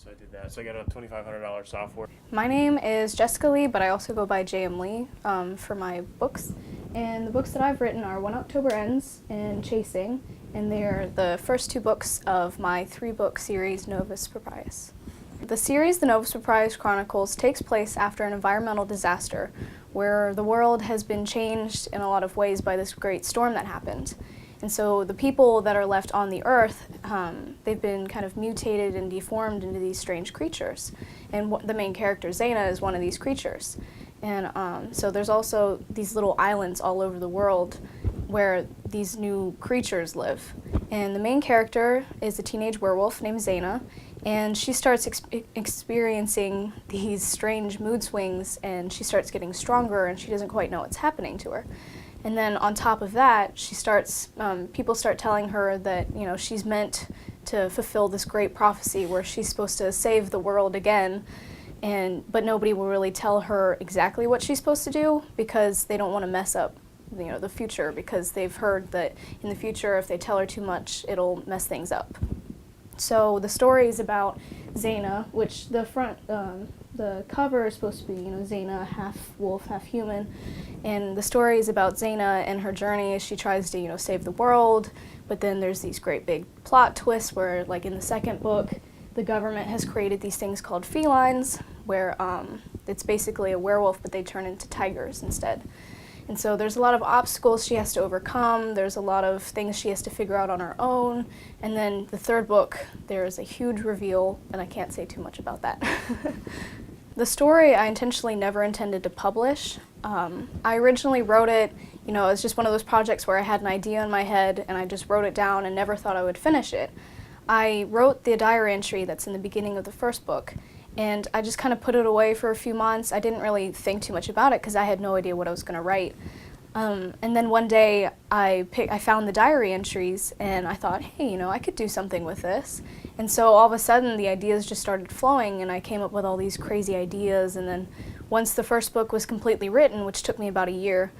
So I did that. So I got a $2,500 software. My name is Jessica Lee, but I also go by JM Lee for my books. And the books that I've written are When October Ends and Chasing, and they're the first two books of my three-book series, Novus Proprius. The series, the Novus Proprius Chronicles, takes place after an environmental disaster where the world has been changed in a lot of ways by this great storm that happened. And so the people that are left on the earth, they've been kind of mutated and deformed into these strange creatures. And the main character, Zaina, is one of these creatures. And so there's also these little islands all over the world where these new creatures live. And the main character is a teenage werewolf named Zaina, and she starts experiencing these strange mood swings, and she starts getting stronger, and she doesn't quite know what's happening to her. And then on top of that, she starts, people start telling her that, you know, she's meant to fulfill this great prophecy where she's supposed to save the world again, but nobody will really tell her exactly what she's supposed to do because they don't want to mess up, you know, the future, because they've heard that in the future if they tell her too much, it'll mess things up. So the story is about Zaina, which the cover is supposed to be, you know, Zaina, half wolf, half human. And the story is about Zaina and her journey as she tries to, you know, save the world. But then there's these great big plot twists where, like in the second book, the government has created these things called felines, where it's basically a werewolf, but they turn into tigers instead. And so there's a lot of obstacles she has to overcome, there's a lot of things she has to figure out on her own, and then the third book, there's a huge reveal, and I can't say too much about that. The story I intentionally never intended to publish. I originally wrote it, you know, it was just one of those projects where I had an idea in my head, and I just wrote it down and never thought I would finish it. I wrote the diary entry that's in the beginning of the first book, and I just kind of put it away for a few months. I didn't really think too much about it because I had no idea what I was going to write. And then one day I found the diary entries and I thought, hey, you know, I could do something with this. And so all of a sudden the ideas just started flowing and I came up with all these crazy ideas. And then once the first book was completely written, which took me about a year,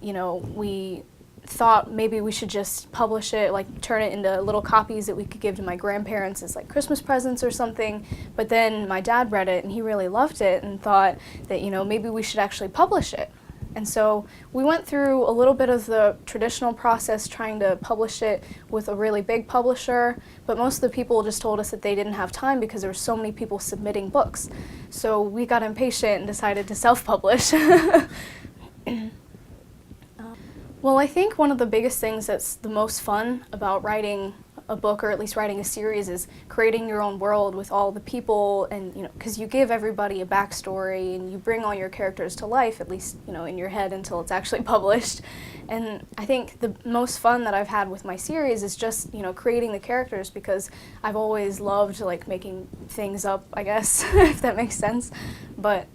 you know, we thought maybe we should just publish it, like turn it into little copies that we could give to my grandparents as like Christmas presents or something. But then my dad read it and he really loved it and thought that, you know, maybe we should actually publish it. And so we went through a little bit of the traditional process trying to publish it with a really big publisher, but most of the people just told us that they didn't have time because there were so many people submitting books. So we got impatient and decided to self-publish. Well, I think one of the biggest things that's the most fun about writing a book, or at least writing a series, is creating your own world with all the people, and, you know, because you give everybody a backstory and you bring all your characters to life, at least, you know, in your head until it's actually published. And I think the most fun that I've had with my series is just, you know, creating the characters, because I've always loved like making things up, I guess, if that makes sense. But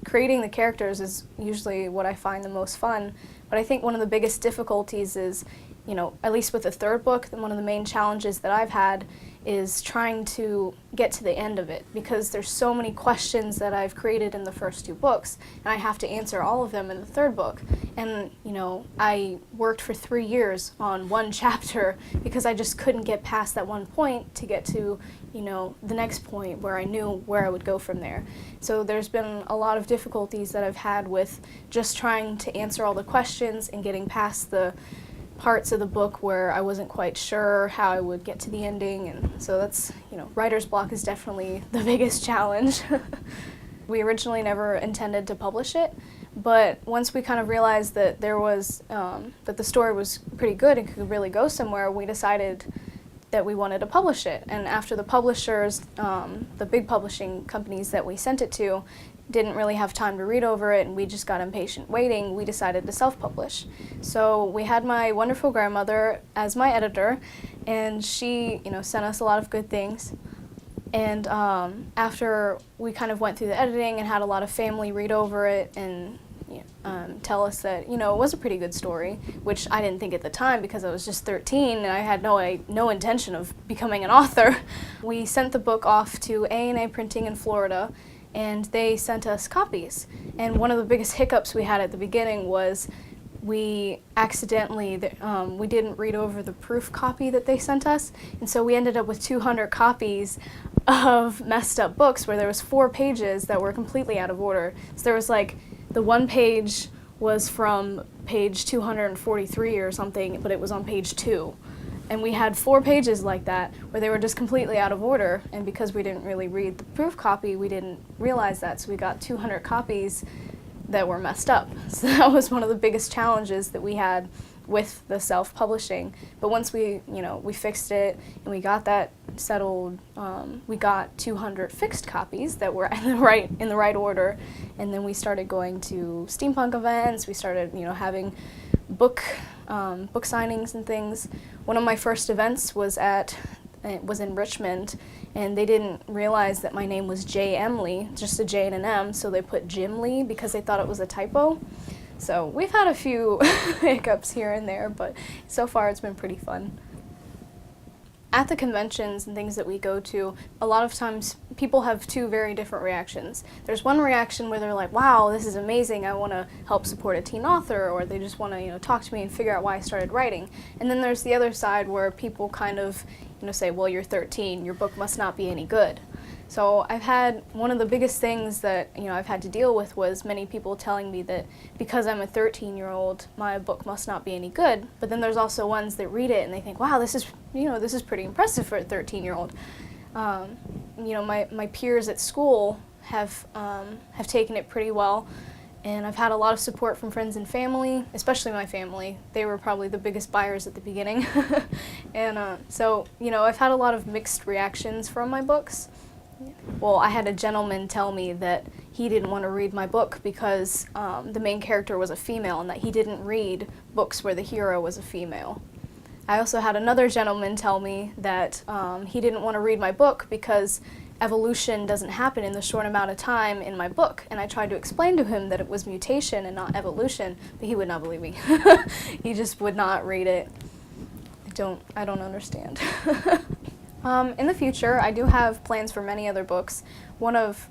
creating the characters is usually what I find the most fun. But I think one of the biggest difficulties is, you know, at least with the third book, one of the main challenges that I've had is trying to get to the end of it, because there's so many questions that I've created in the first two books, and I have to answer all of them in the third book. And, you know, I worked for 3 years on one chapter because I just couldn't get past that one point to get to, you know, the next point where I knew where I would go from there. So there's been a lot of difficulties that I've had with just trying to answer all the questions and getting past the parts of the book where I wasn't quite sure how I would get to the ending. And so that's, you know, writer's block is definitely the biggest challenge. We originally never intended to publish it, but once we kind of realized that there was, that the story was pretty good and could really go somewhere, we decided that we wanted to publish it. And after the publishers, the big publishing companies that we sent it to, didn't really have time to read over it and we just got impatient waiting, we decided to self-publish. So we had my wonderful grandmother as my editor, and she, you know, sent us a lot of good things. And after we kind of went through the editing and had a lot of family read over it and tell us that, you know, it was a pretty good story, which I didn't think at the time because I was just 13 and I had no intention of becoming an author. We sent the book off to A&A Printing in Florida, and they sent us copies. And one of the biggest hiccups we had at the beginning was we accidentally, we didn't read over the proof copy that they sent us, and so we ended up with 200 copies of messed up books where there was 4 pages that were completely out of order. So there was like, the one page was from page 243 or something, but it was on page 2. And we had 4 pages like that where they were just completely out of order, and because we didn't really read the proof copy, we didn't realize that, so we got 200 copies that were messed up. So that was one of the biggest challenges that we had with the self-publishing. But once we fixed it and we got that settled, we got 200 fixed copies that were in the right order, and then we started going to steampunk events. We started, having book signings and things. One of my first events was in Richmond, and they didn't realize that my name was J. Emily, just a J and an M, so they put Jim Lee because they thought it was a typo. So we've had a few hiccups here and there, but so far it's been pretty fun. At the conventions and things that we go to, a lot of times people have 2 very different reactions. There's one reaction where they're like, wow, this is amazing, I want to help support a teen author, or they just want to talk to me and figure out why I started writing. And then there's the other side where people kind of say, well, you're 13, your book must not be any good. So I've had, one of the biggest things that I've had to deal with was many people telling me that because I'm a 13-year-old, my book must not be any good. But then there's also ones that read it and they think, wow, this is pretty impressive for a 13-year-old. My peers at school have taken it pretty well, and I've had a lot of support from friends and family, especially my family. They were probably the biggest buyers at the beginning. And so I've had a lot of mixed reactions from my books. Well, I had a gentleman tell me that he didn't want to read my book because the main character was a female and that he didn't read books where the hero was a female. I also had another gentleman tell me that he didn't want to read my book because evolution doesn't happen in the short amount of time in my book, and I tried to explain to him that it was mutation and not evolution, but he would not believe me. He just would not read it. I don't understand. In the future, I do have plans for many other books.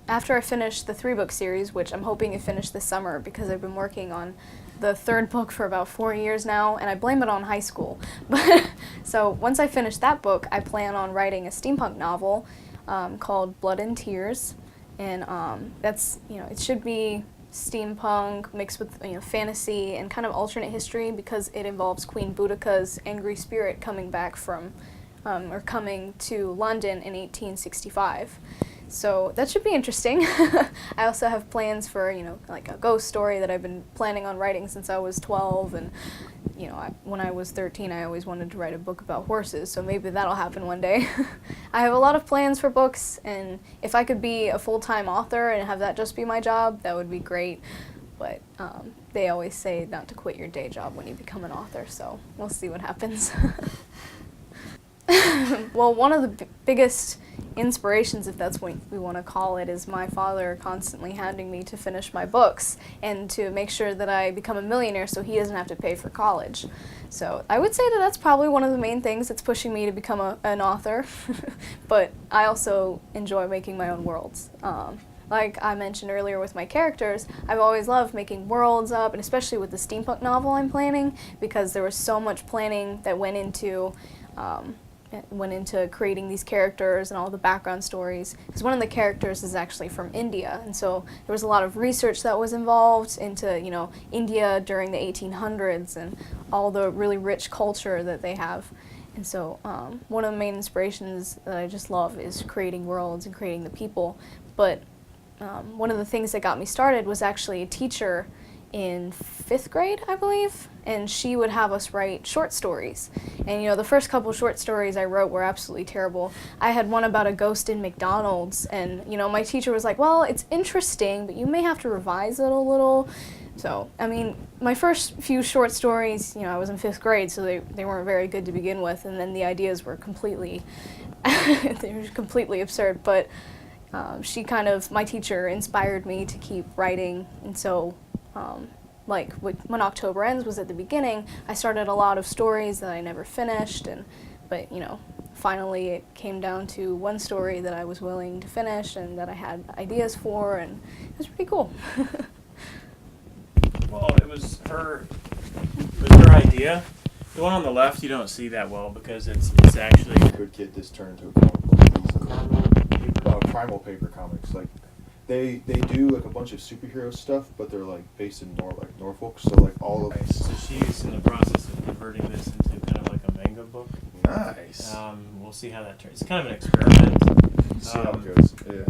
After I finish the 3-book series, which I'm hoping to finish this summer because I've been working on the 3rd book for about 4 years now, and I blame it on high school. So once I finish that book, I plan on writing a steampunk novel called Blood and Tears, and that's, it should be steampunk mixed with fantasy and kind of alternate history because it involves Queen Boudica's angry spirit coming back from coming to London in 1865. So that should be interesting. I also have plans for, like a ghost story that I've been planning on writing since I was 12, and when I was 13 I always wanted to write a book about horses, so maybe that'll happen one day. I have a lot of plans for books, and if I could be a full-time author and have that just be my job, that would be great. But they always say not to quit your day job when you become an author, so we'll see what happens. Well, one of the biggest inspirations, if that's what we want to call it, is my father constantly hounding me to finish my books and to make sure that I become a millionaire so he doesn't have to pay for college. So I would say that that's probably one of the main things that's pushing me to become an author. But I also enjoy making my own worlds. Like I mentioned earlier with my characters, I've always loved making worlds up, and especially with the steampunk novel I'm planning, because there was so much planning that went into creating these characters and all the background stories, because one of the characters is actually from India, and so there was a lot of research that was involved into India during the 1800s and all the really rich culture that they have. And so one of the main inspirations that I just love is creating worlds and creating the people. But one of the things that got me started was actually a teacher in 5th grade, I believe, and she would have us write short stories. And the first couple short stories I wrote were absolutely terrible. I had one about a ghost in McDonald's, and my teacher was like, well, it's interesting, but you may have to revise it a little. So, I mean, my first few short stories, I was in 5th grade, so they weren't very good to begin with, and then the ideas were completely, they were completely absurd, but my teacher inspired me to keep writing, and so like when October Ends was at the beginning, I started a lot of stories that I never finished, but finally it came down to one story that I was willing to finish and that I had ideas for, and it was pretty cool. Well, it was her idea. The one on the left you don't see that well because it's actually Could get this turned to a caramel. caramel. paper? Primal Paper Comics. Like they do like a bunch of superhero stuff, but they're like based in Norfolk. So like all of So she's in the process of converting this into kind of like a manga book. nice. We'll see how that turns. It's kind of an experiment. See how it goes. Yeah.